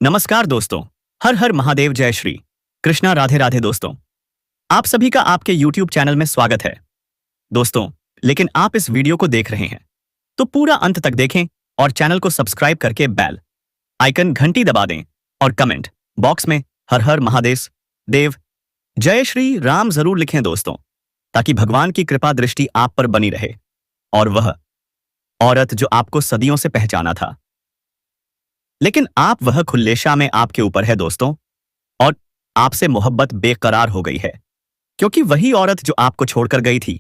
नमस्कार दोस्तों। हर हर महादेव, जय श्री कृष्णा, राधे राधे दोस्तों। आप सभी का आपके YouTube चैनल में स्वागत है दोस्तों। लेकिन आप इस वीडियो को देख रहे हैं तो पूरा अंत तक देखें और चैनल को सब्सक्राइब करके बेल आइकन घंटी दबा दें और कमेंट बॉक्स में हर हर महादेव देव जय श्री राम जरूर लिखें दोस्तों, ताकि भगवान की कृपा दृष्टि आप पर बनी रहे और वह औरत जो आपको सदियों से पहचाना था, लेकिन आप वह खुल्लेशा में आपके ऊपर है दोस्तों, और आपसे मोहब्बत बेकरार हो गई है, क्योंकि वही औरत जो आपको छोड़कर गई थी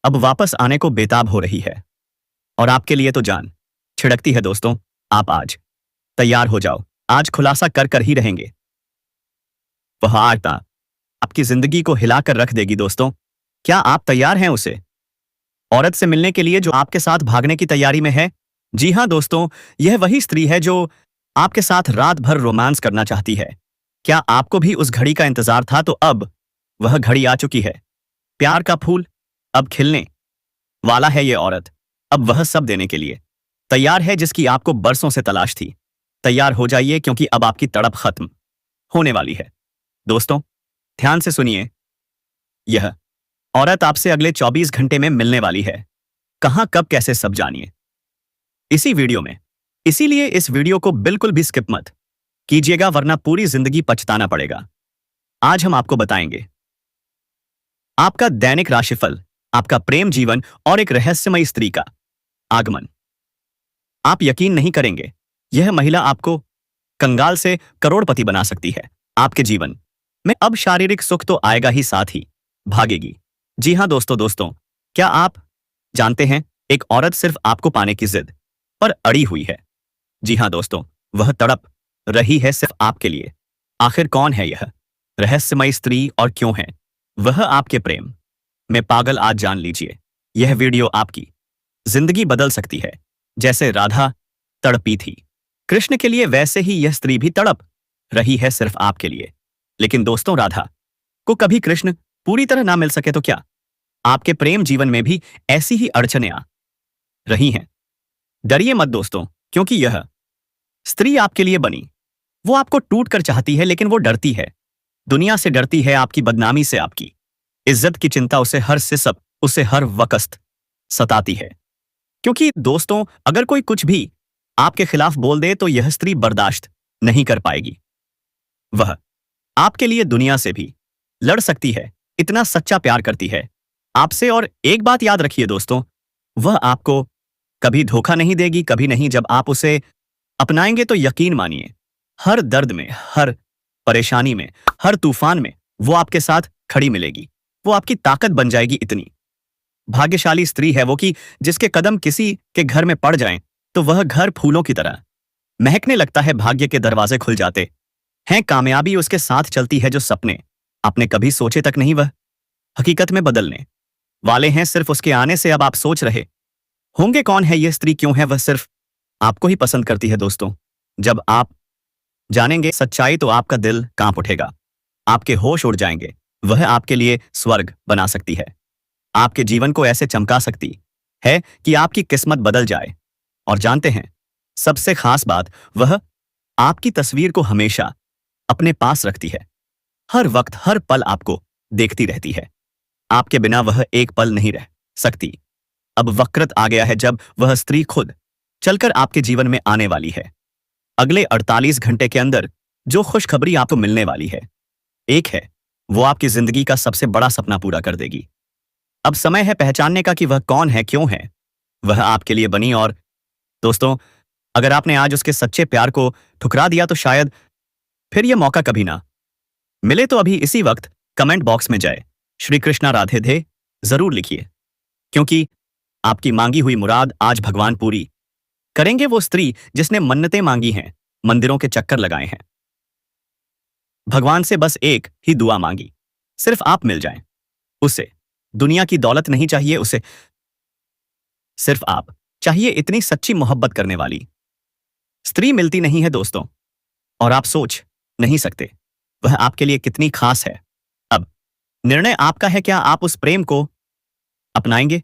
अब वापस आने को बेताब हो रही है और आपके लिए तो जान छिड़कती है दोस्तों। आप आज तैयार हो जाओ, आज खुलासा कर कर ही रहेंगे। वह आत्मा आपकी जिंदगी को हिलाकर रख देगी दोस्तों। क्या आप तैयार हैं उसे औरत से मिलने के लिए जो आपके साथ भागने की तैयारी में है? जी हां दोस्तों, यह वही स्त्री है जो आपके साथ रात भर रोमांस करना चाहती है। क्या आपको भी उस घड़ी का इंतजार था? तो अब वह घड़ी आ चुकी है। प्यार का फूल अब खिलने वाला है। यह औरत अब वह सब देने के लिए तैयार है जिसकी आपको बरसों से तलाश थी। तैयार हो जाइए, क्योंकि अब आपकी तड़प खत्म होने वाली है दोस्तों। ध्यान से सुनिए, यह औरत आपसे अगले 24 घंटे में मिलने वाली है। कहां, कब, कैसे, सब जानिए इसी वीडियो में। इसीलिए इस वीडियो को बिल्कुल भी स्किप मत कीजिएगा, वरना पूरी जिंदगी पछताना पड़ेगा। आज हम आपको बताएंगे आपका दैनिक राशिफल, आपका प्रेम जीवन और एक रहस्यमयी स्त्री का आगमन। आप यकीन नहीं करेंगे, यह महिला आपको कंगाल से करोड़पति बना सकती है। आपके जीवन में अब शारीरिक सुख तो आएगा ही, साथ ही भागेगी। जी हां दोस्तों, क्या आप जानते हैं, एक औरत सिर्फ आपको पाने की जिद पर अड़ी हुई है। जी हां दोस्तों, वह तड़प रही है सिर्फ आपके लिए। आखिर कौन है यह रहस्यमयी स्त्री और क्यों है वह आपके प्रेम में पागल? आज जान लीजिए। यह वीडियो आपकी जिंदगी बदल सकती है। जैसे राधा तड़पी थी कृष्ण के लिए, वैसे ही यह स्त्री भी तड़प रही है सिर्फ आपके लिए। लेकिन दोस्तों, राधा को कभी कृष्ण पूरी तरह ना मिल सके तो क्या आपके प्रेम जीवन में भी ऐसी ही अड़चनें आ रही हैं? डरिए मत दोस्तों, क्योंकि यह स्त्री आपके लिए बनी। वो आपको टूट कर चाहती है, लेकिन वो डरती है। दुनिया से डरती है, आपकी बदनामी से, आपकी इज्जत की चिंता उसे हर वक्त सताती है। क्योंकि दोस्तों, अगर कोई कुछ भी आपके खिलाफ बोल दे तो यह स्त्री बर्दाश्त नहीं कर पाएगी। वह आपके लिए दुनिया से भी लड़ सकती है, इतना सच्चा प्यार करती है आपसे। और एक बात याद रखिए दोस्तों, वह आपको कभी धोखा नहीं देगी, कभी नहीं। जब आप उसे अपनाएंगे तो यकीन मानिए, हर दर्द में, हर परेशानी में, हर तूफान में वो आपके साथ खड़ी मिलेगी। वो आपकी ताकत बन जाएगी। इतनी भाग्यशाली स्त्री है वो कि जिसके कदम किसी के घर में पड़ जाएं तो वह घर फूलों की तरह महकने लगता है। भाग्य के दरवाजे खुल जाते हैं। कामयाबी उसके साथ चलती है। जो सपने आपने कभी सोचे तक नहीं, वह हकीकत में बदलने वाले हैं सिर्फ उसके आने से। अब आप सोच रहे होंगे, कौन है यह स्त्री, क्यों है वह सिर्फ आपको ही पसंद करती है? दोस्तों, जब आप जानेंगे सच्चाई तो आपका दिल कांप उठेगा, आपके होश उड़ जाएंगे। वह आपके लिए स्वर्ग बना सकती है, आपके जीवन को ऐसे चमका सकती है कि आपकी किस्मत बदल जाए। और जानते हैं, सबसे खास बात, वह आपकी तस्वीर को हमेशा अपने पास रखती है। हर वक्त, हर पल आपको देखती रहती है। आपके बिना वह एक पल नहीं रह सकती। अब वक्त आ गया है जब वह स्त्री खुद चलकर आपके जीवन में आने वाली है। अगले 48 घंटे के अंदर जो खुशखबरी आपको मिलने वाली है, एक है, वो आपकी जिंदगी का सबसे बड़ा सपना पूरा कर देगी। अब समय है पहचानने का कि वह कौन है, क्यों है वह आपके लिए बनी। और दोस्तों, अगर आपने आज उसके सच्चे प्यार को ठुकरा दिया तो शायद फिर यह मौका कभी ना मिले। तो अभी इसी वक्त कमेंट बॉक्स में जय श्री कृष्णा राधे धे जरूर लिखिए, क्योंकि आपकी मांगी हुई मुराद आज भगवान पूरी करेंगे। वो स्त्री जिसने मन्नतें मांगी हैं, मंदिरों के चक्कर लगाए हैं, भगवान से बस एक ही दुआ मांगी, सिर्फ आप मिल जाएं उसे। दुनिया की दौलत नहीं चाहिए उसे, सिर्फ आप चाहिए। इतनी सच्ची मोहब्बत करने वाली स्त्री मिलती नहीं है दोस्तों, और आप सोच नहीं सकते वह आपके लिए कितनी खास है। अब निर्णय आपका है, क्या आप उस प्रेम को अपनाएंगे?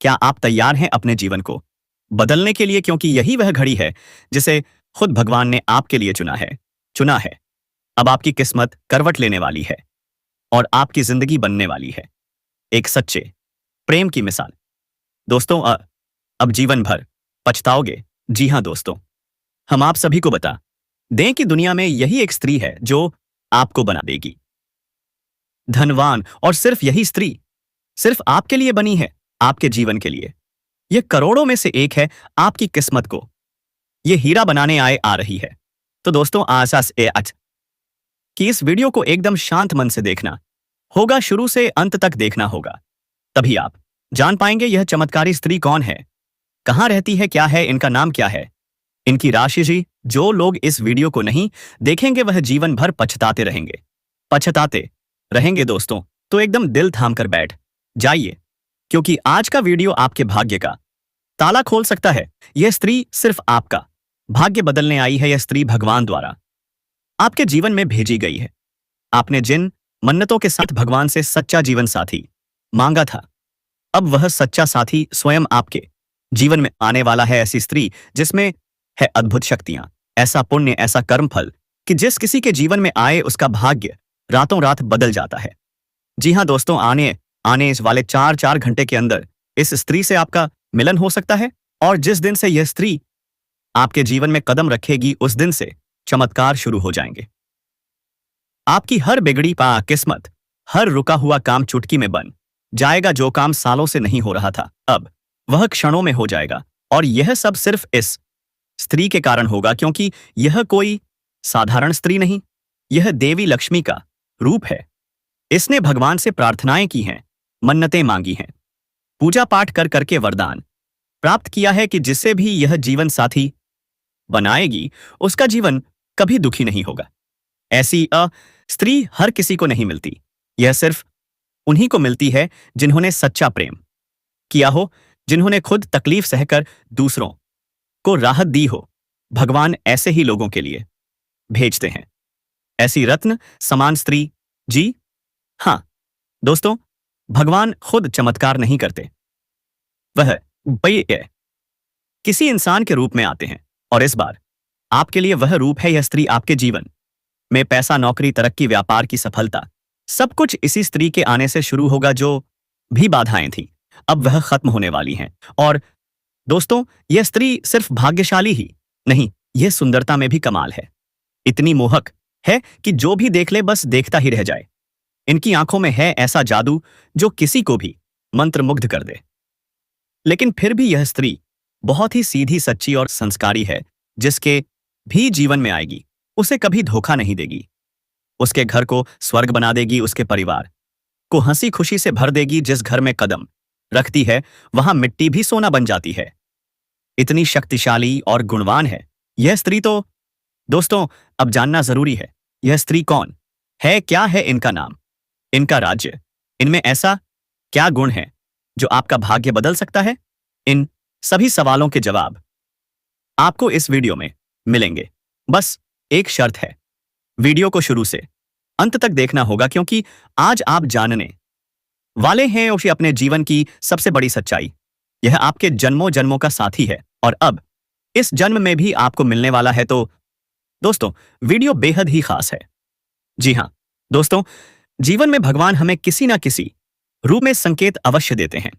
क्या आप तैयार हैं अपने जीवन को बदलने के लिए? क्योंकि यही वह घड़ी है जिसे खुद भगवान ने आपके लिए चुना है। अब आपकी किस्मत करवट लेने वाली है और आपकी जिंदगी बनने वाली है एक सच्चे प्रेम की मिसाल। दोस्तों, अब जीवन भर पछताओगे? जी हाँ दोस्तों, हम आप सभी को बता दें कि दुनिया में यही एक स्त्री है जो आपको बना देगी धनवान, और सिर्फ यही स्त्री सिर्फ आपके लिए बनी है, आपके जीवन के लिए। यह करोड़ों में से एक है, आपकी किस्मत को यह हीरा बनाने आ रही है। तो दोस्तों, आसास ए आज कि इस वीडियो को एकदम शांत मन से देखना होगा, शुरू से अंत तक देखना होगा, तभी आप जान पाएंगे यह चमत्कारी स्त्री कौन है, कहां रहती है, क्या है इनका नाम, क्या है इनकी राशि। जी, जो लोग इस वीडियो को नहीं देखेंगे वह जीवन भर पछताते रहेंगे दोस्तों। तो एकदम दिल थाम कर बैठ जाइए, क्योंकि आज का वीडियो आपके भाग्य का ताला खोल सकता है। यह स्त्री सिर्फ आपका भाग्य बदलने आई है। यह स्त्री भगवान द्वारा आपके जीवन में भेजी गई है। आपने जिन मन्नतों के साथ भगवान से सच्चा जीवन साथी मांगा था, अब वह सच्चा साथी स्वयं आपके जीवन में आने वाला है। ऐसी स्त्री जिसमें है अद्भुत शक्तियां, ऐसा पुण्य, ऐसा कर्मफल कि जिस किसी के जीवन में आए उसका भाग्य रातों रात बदल जाता है। जी हां दोस्तों, आने इस वाले 4 घंटे के अंदर इस स्त्री से आपका मिलन हो सकता है, और जिस दिन से यह स्त्री आपके जीवन में कदम रखेगी उस दिन से चमत्कार शुरू हो जाएंगे। आपकी हर बिगड़ी किस्मत, हर रुका हुआ काम चुटकी में बन जाएगा। जो काम सालों से नहीं हो रहा था, अब वह क्षणों में हो जाएगा। और यह सब सिर्फ इस स्त्री के कारण होगा, क्योंकि यह कोई साधारण स्त्री नहीं, यह देवी लक्ष्मी का रूप है। इसने भगवान से प्रार्थनाएं की हैं, मन्नतें मांगी हैं, पूजा पाठ कर करके वरदान प्राप्त किया है कि जिससे भी यह जीवन साथी बनाएगी उसका जीवन कभी दुखी नहीं होगा। ऐसी स्त्री हर किसी को नहीं मिलती, यह सिर्फ उन्हीं को मिलती है जिन्होंने सच्चा प्रेम किया हो, जिन्होंने खुद तकलीफ सहकर दूसरों को राहत दी हो। भगवान ऐसे ही लोगों के लिए भेजते हैं ऐसी रत्न समान स्त्री। जी हां दोस्तों, भगवान खुद चमत्कार नहीं करते, वह किसी इंसान के रूप में आते हैं। और इस बार आपके लिए वह रूप है। यह स्त्री आपके जीवन में पैसा, नौकरी, तरक्की, व्यापार की सफलता, सब कुछ इसी स्त्री के आने से शुरू होगा। जो भी बाधाएं थी अब वह खत्म होने वाली हैं। और दोस्तों, यह स्त्री सिर्फ भाग्यशाली ही नहीं, यह सुंदरता में भी कमाल है। इतनी मोहक है कि जो भी देख ले बस देखता ही रह जाए। इनकी आंखों में है ऐसा जादू जो किसी को भी मंत्रमुग्ध कर दे। लेकिन फिर भी यह स्त्री बहुत ही सीधी, सच्ची और संस्कारी है। जिसके भी जीवन में आएगी उसे कभी धोखा नहीं देगी, उसके घर को स्वर्ग बना देगी, उसके परिवार को हंसी खुशी से भर देगी। जिस घर में कदम रखती है वहां मिट्टी भी सोना बन जाती है। इतनी शक्तिशाली और गुणवान है यह स्त्री। तो दोस्तों, अब जानना जरूरी है, यह स्त्री कौन है, क्या है इनका नाम, इनका राज्य, इनमें ऐसा क्या गुण है जो आपका भाग्य बदल सकता है। इन सभी सवालों के जवाब आपको इस वीडियो में मिलेंगे। बस एक शर्त है, वीडियो को शुरू से अंत तक देखना होगा, क्योंकि आज आप जानने वाले हैं उसे अपने जीवन की सबसे बड़ी सच्चाई। यह आपके जन्मों जन्मों का साथी है और अब इस जन्म में भी आपको मिलने वाला है। तो दोस्तों, वीडियो बेहद ही खास है। जी हां दोस्तों, जीवन में भगवान हमें किसी ना किसी रूप में संकेत अवश्य देते हैं।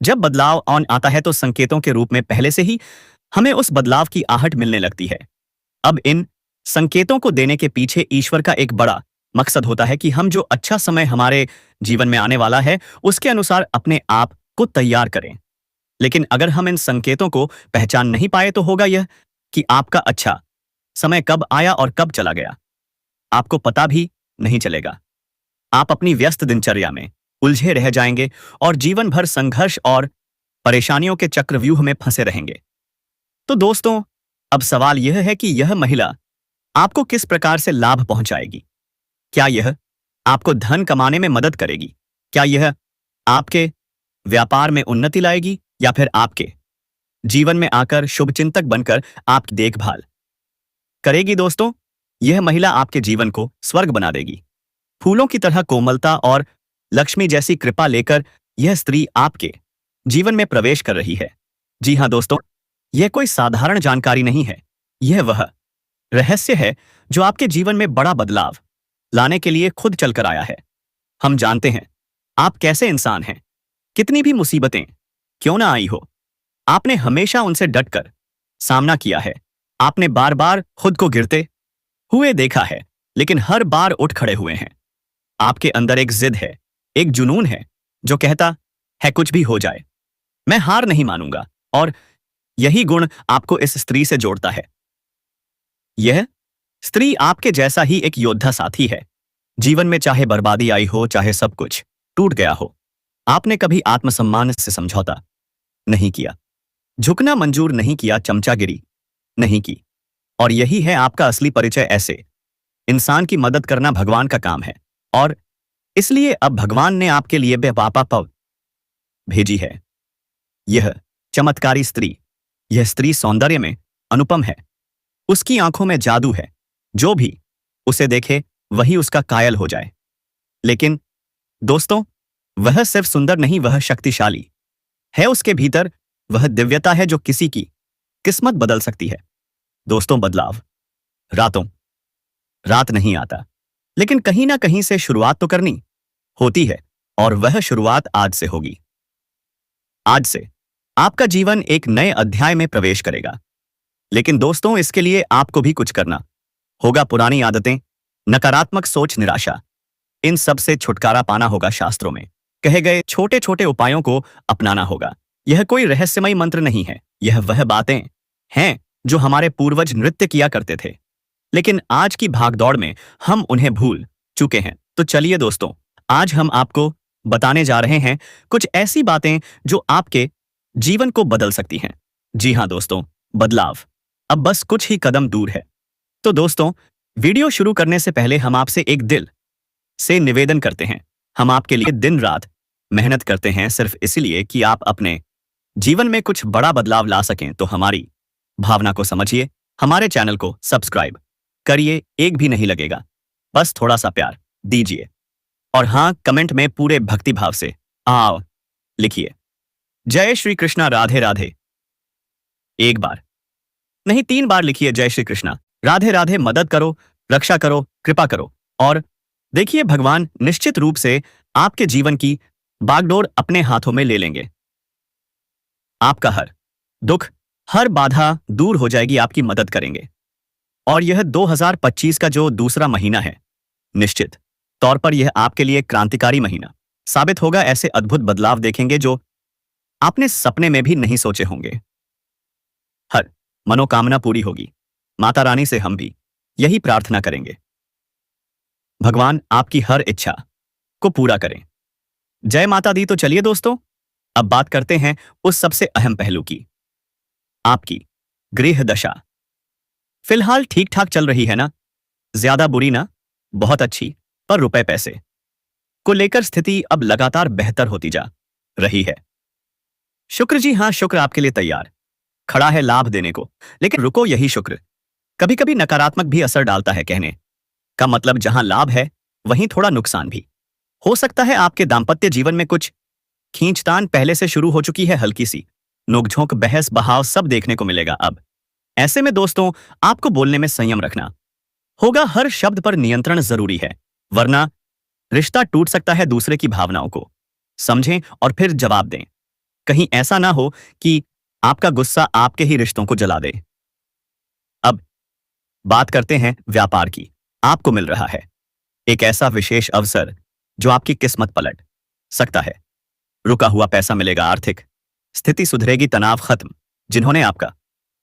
जब बदलाव ऑन आता है तो संकेतों के रूप में पहले से ही हमें उस बदलाव की आहट मिलने लगती है। अब इन संकेतों को देने के पीछे ईश्वर का एक बड़ा मकसद होता है कि हम जो अच्छा समय हमारे जीवन में आने वाला है उसके अनुसार अपने आप को तैयार करें। लेकिन अगर हम इन संकेतों को पहचान नहीं पाए तो होगा यह कि आपका अच्छा समय कब आया और कब चला गया आपको पता भी नहीं चलेगा। आप अपनी व्यस्त दिनचर्या में उलझे रह जाएंगे और जीवन भर संघर्ष और परेशानियों के चक्रव्यूह में फंसे रहेंगे। तो दोस्तों, अब सवाल यह है कि यह महिला आपको किस प्रकार से लाभ पहुंचाएगी। क्या यह आपको धन कमाने में मदद करेगी? क्या यह आपके व्यापार में उन्नति लाएगी, या फिर आपके जीवन में आकर शुभचिंतक बनकर आपकी देखभाल करेगी? दोस्तों, यह महिला आपके जीवन को स्वर्ग बना देगी। फूलों की तरह कोमलता और लक्ष्मी जैसी कृपा लेकर यह स्त्री आपके जीवन में प्रवेश कर रही है। जी हां दोस्तों, यह कोई साधारण जानकारी नहीं है। यह वह रहस्य है जो आपके जीवन में बड़ा बदलाव लाने के लिए खुद चलकर आया है। हम जानते हैं आप कैसे इंसान हैं। कितनी भी मुसीबतें क्यों ना आई हो, आपने हमेशा उनसे डटकर सामना किया है। आपने बार बार खुद को गिरते हुए देखा है, लेकिन हर बार उठ खड़े हुए हैं। आपके अंदर एक जिद है, एक जुनून है जो कहता है कुछ भी हो जाए, मैं हार नहीं मानूंगा। और यही गुण आपको इस स्त्री से जोड़ता है। यह स्त्री आपके जैसा ही एक योद्धा साथी है। जीवन में चाहे बर्बादी आई हो, चाहे सब कुछ टूट गया हो, आपने कभी आत्मसम्मान से समझौता नहीं किया, झुकना मंजूर नहीं किया, चमचागिरी नहीं की। और यही है आपका असली परिचय। ऐसे इंसान की मदद करना भगवान का काम है, और इसलिए अब भगवान ने आपके लिए बेपापा पव भेजी है। यह चमत्कारी स्त्री, यह स्त्री सौंदर्य में अनुपम है। उसकी आंखों में जादू है, जो भी उसे देखे वही उसका कायल हो जाए। लेकिन दोस्तों, वह सिर्फ सुंदर नहीं, वह शक्तिशाली है। उसके भीतर वह दिव्यता है जो किसी की किस्मत बदल सकती है। दोस्तों, बदलाव रात नहीं आता, लेकिन कहीं ना कहीं से शुरुआत तो करनी होती है, और वह शुरुआत आज से होगी। आज से आपका जीवन एक नए अध्याय में प्रवेश करेगा। लेकिन दोस्तों, इसके लिए आपको भी कुछ करना होगा। पुरानी आदतें, नकारात्मक सोच, निराशा, इन सब से छुटकारा पाना होगा। शास्त्रों में कहे गए छोटे छोटे उपायों को अपनाना होगा। यह कोई रहस्यमयी मंत्र नहीं है, यह वह बातें हैं जो हमारे पूर्वज नृत्य किया करते थे, लेकिन आज की भागदौड़ में हम उन्हें भूल चुके हैं। तो चलिए दोस्तों, आज हम आपको बताने जा रहे हैं कुछ ऐसी बातें जो आपके जीवन को बदल सकती हैं। जी हां दोस्तों, बदलाव अब बस कुछ ही कदम दूर है। तो दोस्तों, वीडियो शुरू करने से पहले हम आपसे एक दिल से निवेदन करते हैं। हम आपके लिए दिन रात मेहनत करते हैं सिर्फ इसलिए कि आप अपने जीवन में कुछ बड़ा बदलाव ला सकें। तो हमारी भावना को समझिए, हमारे चैनल को सब्सक्राइब करिए, एक भी नहीं लगेगा, बस थोड़ा सा प्यार दीजिए। और हाँ, कमेंट में पूरे भक्ति भाव से आओ लिखिए, जय श्री कृष्णा, राधे राधे। एक बार नहीं, 3 बार लिखिए, जय श्री कृष्णा, राधे राधे। मदद करो, रक्षा करो, कृपा करो। और देखिए, भगवान निश्चित रूप से आपके जीवन की बागडोर अपने हाथों में ले लेंगे। आपका हर दुख, हर बाधा दूर हो जाएगी, आपकी मदद करेंगे। और यह 2025 का जो दूसरा महीना है, निश्चित तौर पर यह आपके लिए क्रांतिकारी महीना साबित होगा। ऐसे अद्भुत बदलाव देखेंगे जो आपने सपने में भी नहीं सोचे होंगे। हर मनोकामना पूरी होगी। माता रानी से हम भी यही प्रार्थना करेंगे, भगवान आपकी हर इच्छा को पूरा करें। जय माता दी। तो चलिए दोस्तों, अब बात करते हैं उस सबसे अहम पहलू की, आपकी गृह दशा। फिलहाल ठीक ठाक चल रही है ना? ज्यादा बुरी ना, बहुत अच्छी। पर रुपए पैसे को लेकर स्थिति अब लगातार बेहतर होती जा रही है। शुक्र, जी हां, शुक्र आपके लिए तैयार खड़ा है लाभ देने को। लेकिन रुको, यही शुक्र कभी कभी नकारात्मक भी असर डालता है। कहने का मतलब, जहां लाभ है वहीं थोड़ा नुकसान भी हो सकता है। आपके दाम्पत्य जीवन में कुछ खींचतान पहले से शुरू हो चुकी है, हल्की सी नोकझोंक, बहस बहाव सब देखने को मिलेगा अब। ऐसे में दोस्तों, आपको बोलने में संयम रखना होगा। हर शब्द पर नियंत्रण जरूरी है, वरना रिश्ता टूट सकता है। दूसरे की भावनाओं को समझें और फिर जवाब दें। कहीं ऐसा ना हो कि आपका गुस्सा आपके ही रिश्तों को जला दे। अब बात करते हैं व्यापार की। आपको मिल रहा है एक ऐसा विशेष अवसर जो आपकी किस्मत पलट सकता है। रुका हुआ पैसा मिलेगा, आर्थिक स्थिति सुधरेगी, तनाव खत्म। जिन्होंने आपका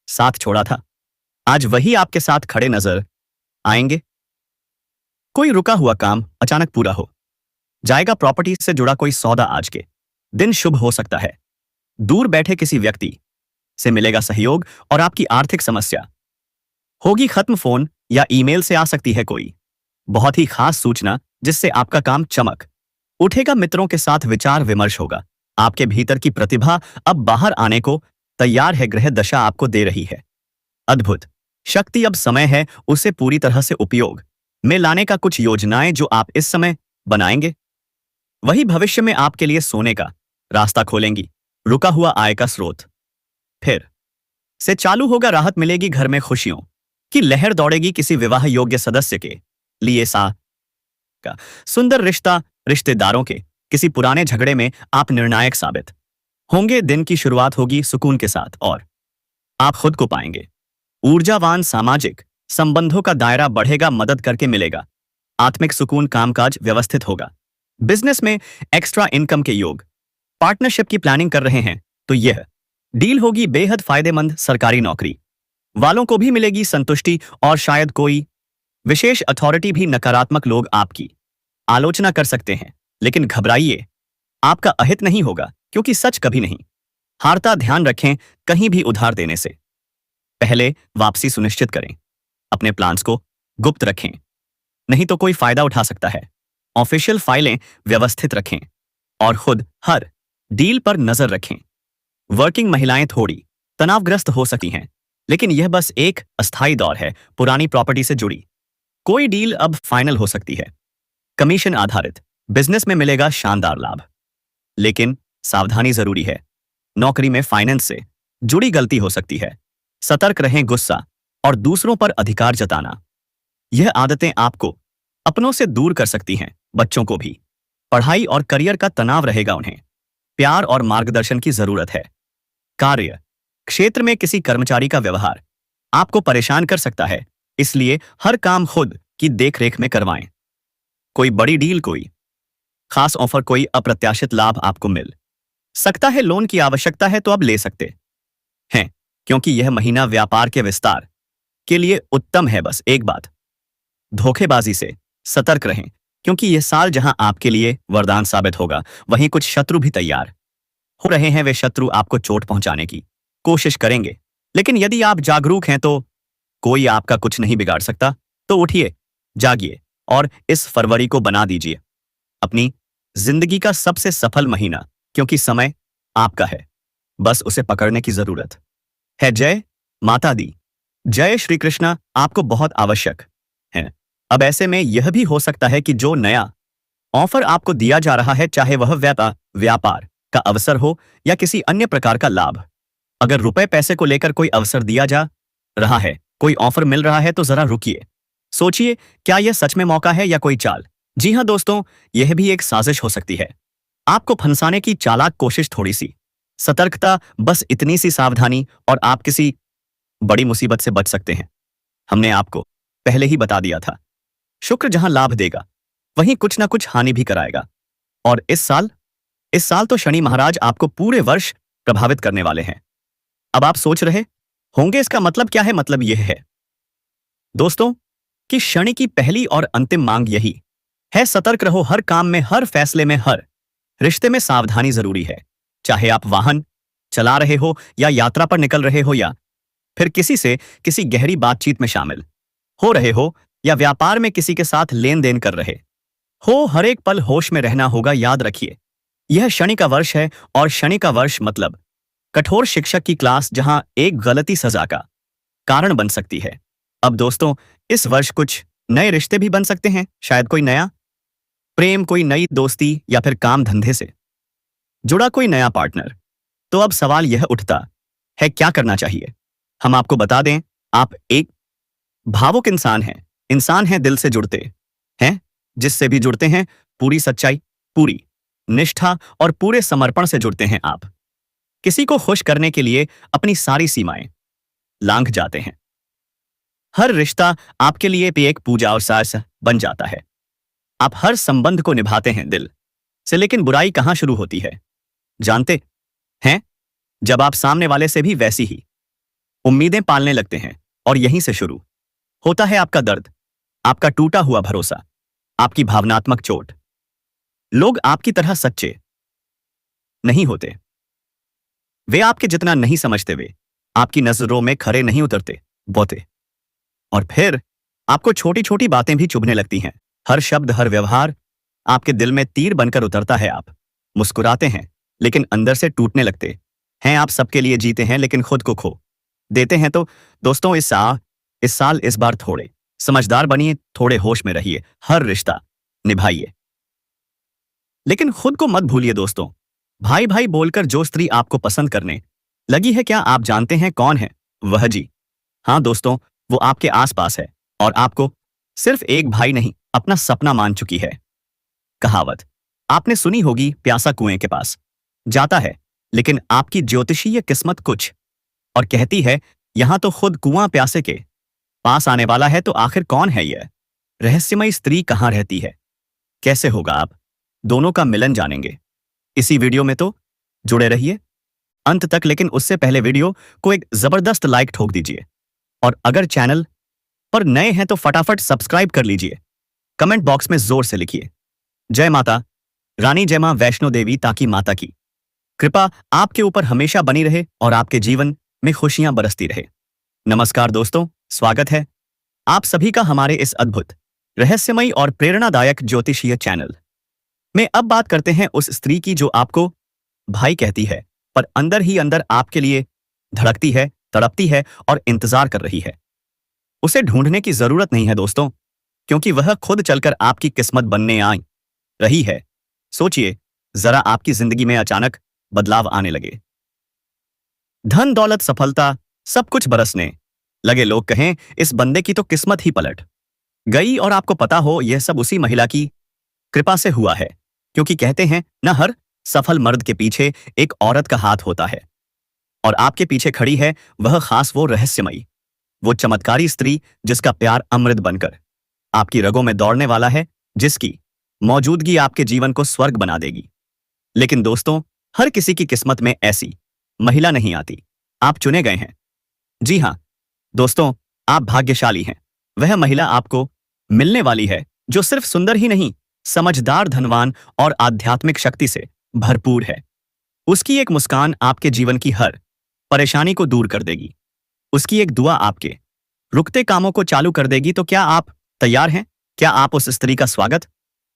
साथ छोड़ा था, आज वही आपके साथ खड़े नजर आएंगे। कोई रुका हुआ काम अचानक पूरा हो जाएगा। प्रॉपर्टी से जुड़ा कोई सौदा आज के दिन शुभ हो सकता है। दूर बैठे किसी व्यक्ति से मिलेगा सहयोग और आपकी आर्थिक समस्या होगी खत्म। फोन या ईमेल से आ सकती है कोई बहुत ही खास सूचना जिससे आपका काम चमक उठेगा। मित्रों के साथ विचार विमर्श होगा। आपके भीतर की प्रतिभा अब बाहर आने को तैयार है। गृह दशा आपको दे रही है अद्भुत शक्ति। अब समय है उसे पूरी तरह से उपयोग में लाने का। कुछ योजनाएं जो आप इस समय बनाएंगे, वही भविष्य में आपके लिए सोने का रास्ता खोलेंगी। रुका हुआ आय का स्रोत फिर से चालू होगा, राहत मिलेगी घर में, खुशियों की लहर दौड़ेगी किसी विवाह योग्य सदस्य के लिए सा का सुंदर रिश्ता, रिश्तेदारों के किसी पुराने झगड़े में आप निर्णायक साबित होंगे। दिन की शुरुआत होगी सुकून के साथ और आप खुद को पाएंगे ऊर्जावान। सामाजिक संबंधों का दायरा बढ़ेगा, मदद करके मिलेगा आत्मिक सुकून, कामकाज व्यवस्थित होगा। बिजनेस में एक्स्ट्रा इनकम के योग, पार्टनरशिप की प्लानिंग कर रहे हैं तो यह डील होगी बेहद फायदेमंद। सरकारी नौकरी वालों को भी मिलेगी संतुष्टि और शायद कोई विशेष अथॉरिटी भी। नकारात्मक लोग आपकी आलोचना कर सकते हैं, लेकिन घबराइए, आपका अहित नहीं होगा क्योंकि सच कभी नहीं हारता। ध्यान रखें, कहीं भी उधार देने से पहले वापसी सुनिश्चित करें। अपने प्लान्स को गुप्त रखें, नहीं तो कोई फायदा उठा सकता है। ऑफिशियल फाइलें व्यवस्थित रखें और खुद हर डील पर नजर रखें। वर्किंग महिलाएं थोड़ी तनावग्रस्त हो सकती हैं, लेकिन यह बस एक अस्थायी दौर है। पुरानी प्रॉपर्टी से जुड़ी कोई डील अब फाइनल हो सकती है। कमीशन आधारित बिजनेस में मिलेगा शानदार लाभ, लेकिन सावधानी जरूरी है। नौकरी में फाइनेंस से जुड़ी गलती हो सकती है, सतर्क रहें। गुस्सा और दूसरों पर अधिकार जताना, यह आदतें आपको अपनों से दूर कर सकती हैं। बच्चों को भी पढ़ाई और करियर का तनाव रहेगा, उन्हें प्यार और मार्गदर्शन की जरूरत है। कार्य क्षेत्र में किसी कर्मचारी का व्यवहार आपको परेशान कर सकता है, इसलिए हर काम खुद की देखरेख में करवाएं। कोई बड़ी डील, कोई खास ऑफर, कोई अप्रत्याशित लाभ आपको मिल सकता है। लोन की आवश्यकता है तो अब ले सकते हैं, क्योंकि यह महीना व्यापार के विस्तार के लिए उत्तम है। बस एक बात, धोखेबाजी से सतर्क रहें, क्योंकि यह साल जहां आपके लिए वरदान साबित होगा, वहीं कुछ शत्रु भी तैयार हो रहे हैं। वे शत्रु आपको चोट पहुंचाने की कोशिश करेंगे, लेकिन यदि आप जागरूक हैं तो कोई आपका कुछ नहीं बिगाड़ सकता। तो उठिए, जागिए और इस फरवरी को बना दीजिए अपनी जिंदगी का सबसे सफल महीना, क्योंकि समय आपका है, बस उसे पकड़ने की जरूरत है। जय माता दी, जय श्री कृष्णा। आपको बहुत आवश्यक है। अब ऐसे में यह भी हो सकता है कि जो नया ऑफर आपको दिया जा रहा है, चाहे वह व्यापार का अवसर हो या किसी अन्य प्रकार का लाभ, अगर रुपए पैसे को लेकर कोई अवसर दिया जा रहा है, कोई ऑफर मिल रहा है, तो जरा रुकिए, सोचिए, क्या यह सच में मौका है या कोई चाल। जी हां दोस्तों, यह भी एक साजिश हो सकती है, आपको फंसाने की चालाक कोशिश। थोड़ी सी सतर्कता, बस इतनी सी सावधानी, और आप किसी बड़ी मुसीबत से बच सकते हैं। हमने आपको पहले ही बता दिया था, शुक्र जहां लाभ देगा, वहीं कुछ ना कुछ हानि भी कराएगा। और इस साल तो शनि महाराज आपको पूरे वर्ष प्रभावित करने वाले हैं। अब आप सोच रहे होंगे इसका मतलब क्या है। मतलब यह है दोस्तों कि शनि की पहली और अंतिम मांग यही है, सतर्क रहो। हर काम में, हर फैसले में, हर रिश्ते में सावधानी जरूरी है। चाहे आप वाहन चला रहे हो या यात्रा पर निकल रहे हो, या फिर किसी गहरी बातचीत में शामिल हो रहे हो, या व्यापार में किसी के साथ लेन देन कर रहे हो, हर एक पल होश में रहना होगा। याद रखिए, यह शनि का वर्ष है, और शनि का वर्ष मतलब कठोर शिक्षक की क्लास, जहां एक गलती सजा का कारण बन सकती है। अब दोस्तों, इस वर्ष कुछ नए रिश्ते भी बन सकते हैं, शायद कोई नया प्रेम, कोई नई दोस्ती, या फिर काम धंधे से जुड़ा कोई नया पार्टनर। तो अब सवाल यह उठता है, क्या करना चाहिए। हम आपको बता दें, आप एक भावुक इंसान हैं, दिल से जुड़ते हैं, जिससे भी जुड़ते हैं पूरी सच्चाई, पूरी निष्ठा और पूरे समर्पण से जुड़ते हैं। आप किसी को खुश करने के लिए अपनी सारी सीमाएं लांघ जाते हैं। हर रिश्ता आपके लिए भी एक पूजा और सास बन जाता है। आप हर संबंध को निभाते हैं दिल से, लेकिन बुराई कहां शुरू होती है जानते हैं? जब आप सामने वाले से भी वैसी ही उम्मीदें पालने लगते हैं, और यहीं से शुरू होता है आपका दर्द, आपका टूटा हुआ भरोसा, आपकी भावनात्मक चोट। लोग आपकी तरह सच्चे नहीं होते, वे आपके जितना नहीं समझते, वे आपकी नजरों में खरे नहीं उतरते, बोते। और फिर आपको छोटी छोटी बातें भी चुभने लगती हैं। हर शब्द, हर व्यवहार आपके दिल में तीर बनकर उतरता है। आप मुस्कुराते हैं, लेकिन अंदर से टूटने लगते हैं। आप सबके लिए जीते हैं, लेकिन खुद को खो देते हैं। तो दोस्तों, इस साल इस बार थोड़े समझदार बनिए, थोड़े होश में रहिए, हर रिश्ता निभाइए, लेकिन खुद को मत भूलिए। दोस्तों, भाई भाई बोलकर जो स्त्री आपको पसंद करने लगी है, क्या आप जानते हैं कौन है? वह जी, हाँ दोस्तों, वो आपके आसपास है और आपको सिर्फ एक भाई नहीं अपना सपना मान चुकी है। कहावत आपने सुनी होगी, प्यासा कुएं के पास जाता है, लेकिन आपकी ज्योतिषीय किस्मत कुछ और कहती है। यहां तो खुद कुआं प्यासे के पास आने वाला है, तो आखिर कौन है यह रहस्यमयी स्त्री, कहां रहती है, कैसे होगा, आप दोनों का मिलन जानेंगे इसी वीडियो में, तो जुड़े रहिए अंत तक। लेकिन उससे पहले वीडियो को एक जबरदस्त लाइक ठोक दीजिए और अगर चैनल पर नए हैं तो फटाफट सब्सक्राइब कर लीजिए। कमेंट बॉक्स में जोर से लिखिए जय माता रानी, जय मां वैष्णो देवी, ताकि माता की कृपा आपके ऊपर हमेशा बनी रहे और आपके जीवन में खुशियां बरसती रहे। नमस्कार दोस्तों, स्वागत है आप सभी का हमारे इस अद्भुत, रहस्यमयी और प्रेरणादायक ज्योतिषीय चैनल में। अब बात करते हैं उस स्त्री की जो आपको भाई कहती है, पर अंदर ही अंदर आपके लिए धड़कती है, तड़पती है और इंतजार कर रही है। उसे ढूंढने की जरूरत नहीं है दोस्तों, क्योंकि वह खुद चलकर आपकी किस्मत बनने आई रही है। सोचिए जरा, आपकी जिंदगी में अचानक बदलाव आने लगे, धन दौलत सफलता सब कुछ बरसने लगे, लोग कहें इस बंदे की तो किस्मत ही पलट गई, और आपको पता हो यह सब उसी महिला की कृपा से हुआ है। क्योंकि कहते हैं न, हर सफल मर्द के पीछे एक औरत का हाथ होता है, और आपके पीछे खड़ी है वह खास, वो रहस्यमयी, वो चमत्कारी स्त्री जिसका प्यार अमृत बनकर आपकी रगों में दौड़ने वाला है, जिसकी मौजूदगी आपके जीवन को स्वर्ग बना देगी। लेकिन दोस्तों, हर किसी की किस्मत में ऐसी महिला नहीं आती, आप चुने गए हैं। जी हां दोस्तों, आप भाग्यशाली हैं। वह महिला आपको मिलने वाली है जो सिर्फ सुंदर ही नहीं, समझदार, धनवान और आध्यात्मिक शक्ति से भरपूर है। उसकी एक मुस्कान आपके जीवन की हर परेशानी को दूर कर देगी। उसकी एक दुआ आपके रुकते कामों को चालू कर देगी। तो क्या आप तैयार हैं? क्या आप उस स्त्री का स्वागत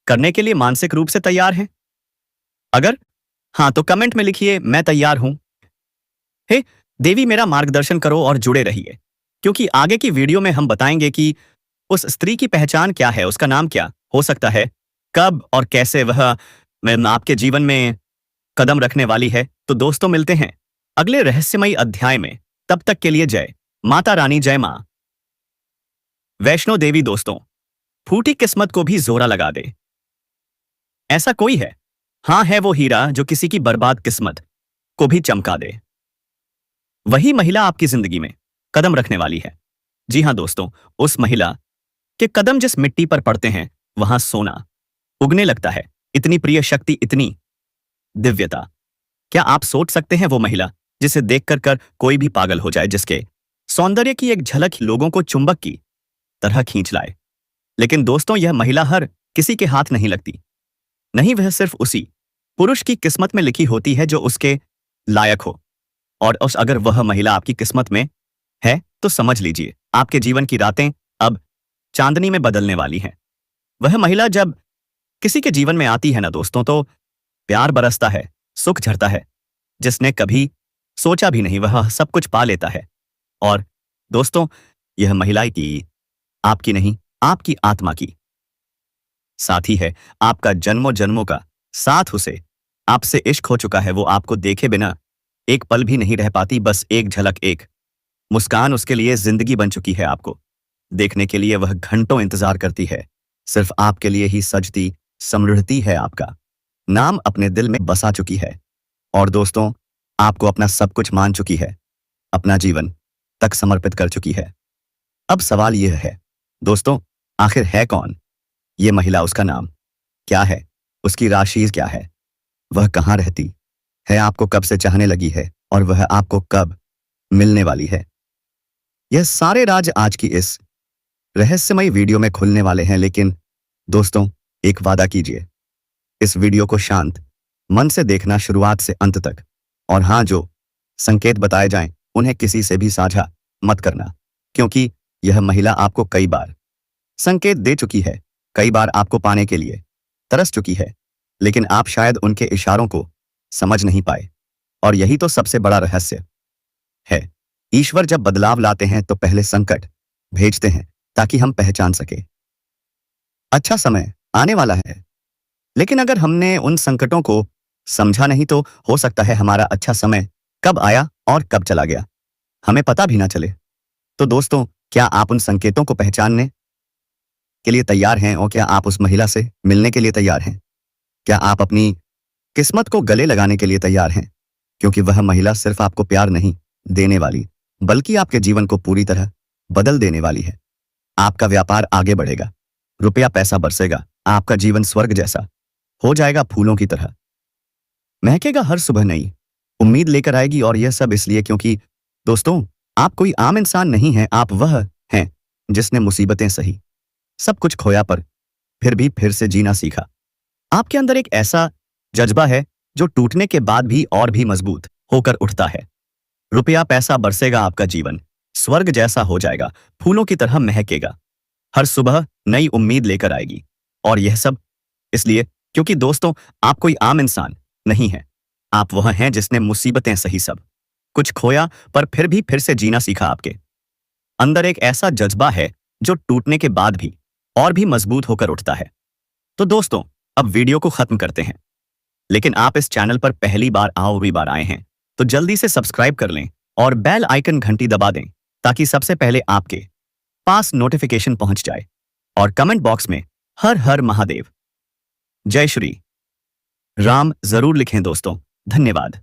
करने के लिए मानसिक रूप से तैयार हैं? अगर हाँ तो कमेंट में लिखिए मैं तैयार हूं। हे देवी, मेरा मार्गदर्शन करो और जुड़े रहिए, क्योंकि आगे की वीडियो में हम बताएंगे कि उस स्त्री की पहचान क्या है, उसका नाम क्या हो सकता है, कब और कैसे वह आपके जीवन में कदम रखने वाली है। तो दोस्तों, मिलते हैं अगले रहस्यमयी अध्याय में। तब तक के लिए जय माता रानी, जय मां वैष्णो देवी। दोस्तों, फूटी किस्मत को भी जोरा लगा दे, ऐसा कोई है? हाँ, है वो हीरा जो किसी की बर्बाद किस्मत को भी चमका दे। वही महिला आपकी जिंदगी में कदम रखने वाली है। जी हां दोस्तों, उस महिला के कदम जिस मिट्टी पर पड़ते हैं वहां सोना उगने लगता है। इतनी प्रिय शक्ति, इतनी दिव्यता। क्या आप सोच सकते हैं वो महिला जिसे देखकर कोई भी पागल हो जाए, जिसके सौंदर्य की एक झलक लोगों को चुंबक की तरह खींच लाए? लेकिन दोस्तों, यह महिला हर किसी के हाथ नहीं लगती। नहीं, वह सिर्फ उसी पुरुष की किस्मत में लिखी होती है जो उसके लायक हो। और अगर वह महिला आपकी किस्मत में है तो समझ लीजिए आपके जीवन की रातें अब चांदनी में बदलने वाली हैं। वह महिला जब किसी के जीवन में आती है ना दोस्तों, तो प्यार बरसता है, सुख झरता है। जिसने कभी सोचा भी नहीं वह सब कुछ पा लेता है। और दोस्तों, यह महिला की आपकी नहीं, आपकी आत्मा की साथी है, आपका जन्मों जन्मों का साथ। उसे आपसे इश्क हो चुका है। वो आपको देखे बिना एक पल भी नहीं रह पाती। बस एक झलक, एक मुस्कान उसके लिए जिंदगी बन चुकी है। आपको देखने के लिए वह घंटों इंतजार करती है। सिर्फ आपके लिए ही सजती समृद्धि है, आपका नाम अपने दिल में बसा चुकी है। और दोस्तों, आपको अपना सब कुछ मान चुकी है, अपना जीवन तक समर्पित कर चुकी है। अब सवाल यह है दोस्तों, आखिर है कौन ये महिला? उसका नाम क्या है? उसकी राशि क्या है? वह कहाँ रहती है? आपको कब से चाहने लगी है? और वह आपको कब मिलने वाली है? यह सारे राज आज की इस रहस्यमयी वीडियो में खुलने वाले हैं। लेकिन दोस्तों, एक वादा कीजिए, इस वीडियो को शांत मन से देखना शुरुआत से अंत तक। और हाँ, जो संकेत बताए जाएं उन्हें किसी से भी साझा मत करना, क्योंकि यह महिला आपको कई बार संकेत दे चुकी है, कई बार आपको पाने के लिए तरस चुकी है, लेकिन आप शायद उनके इशारों को समझ नहीं पाए। और यही तो सबसे बड़ा रहस्य है। ईश्वर जब बदलाव लाते हैं तो पहले संकट भेजते हैं ताकि हम पहचान सके अच्छा समय आने वाला है। लेकिन अगर हमने उन संकटों को समझा नहीं तो हो सकता है हमारा अच्छा समय कब आया और कब चला गया हमें पता भी ना चले। तो दोस्तों, क्या आप उन संकेतों को पहचानने के लिए तैयार हैं और क्या आप उस महिला से मिलने के लिए तैयार हैं? क्या आप अपनी किस्मत को गले लगाने के लिए तैयार हैं? क्योंकि वह महिला सिर्फ आपको प्यार नहीं देने वाली, बल्कि आपके जीवन को पूरी तरह बदल देने वाली है। आपका व्यापार आगे बढ़ेगा, रुपया पैसा बरसेगा, आपका जीवन स्वर्ग जैसा हो जाएगा, फूलों की तरह महकेगा, हर सुबह नई उम्मीद लेकर आएगी। और यह सब इसलिए क्योंकि दोस्तों, आप कोई आम इंसान नहीं हैं, आप वह हैं जिसने मुसीबतें सही, सब कुछ खोया पर फिर भी फिर से जीना सीखा। आपके अंदर एक ऐसा जज्बा है जो टूटने के बाद भी और भी मजबूत होकर उठता है। रुपया पैसा बरसेगा, आपका जीवन स्वर्ग जैसा हो जाएगा, फूलों की तरह महकेगा, हर सुबह नई उम्मीद लेकर आएगी। और यह सब इसलिए क्योंकि दोस्तों, आप कोई आम इंसान नहीं है, आप वह हैं जिसने मुसीबतें सही, सब कुछ खोया पर फिर भी फिर से जीना सीखा। आपके अंदर एक ऐसा जज्बा है जो टूटने के बाद भी और भी मजबूत होकर उठता है। तो दोस्तों, अब वीडियो को खत्म करते हैं, लेकिन आप इस चैनल पर पहली बार आए हैं तो जल्दी से सब्सक्राइब कर लें और बेल आइकन घंटी दबा दें ताकि सबसे पहले आपके पास नोटिफिकेशन पहुंच जाए। और कमेंट बॉक्स में हर हर महादेव, जय श्री राम जरूर लिखें दोस्तों। धन्यवाद।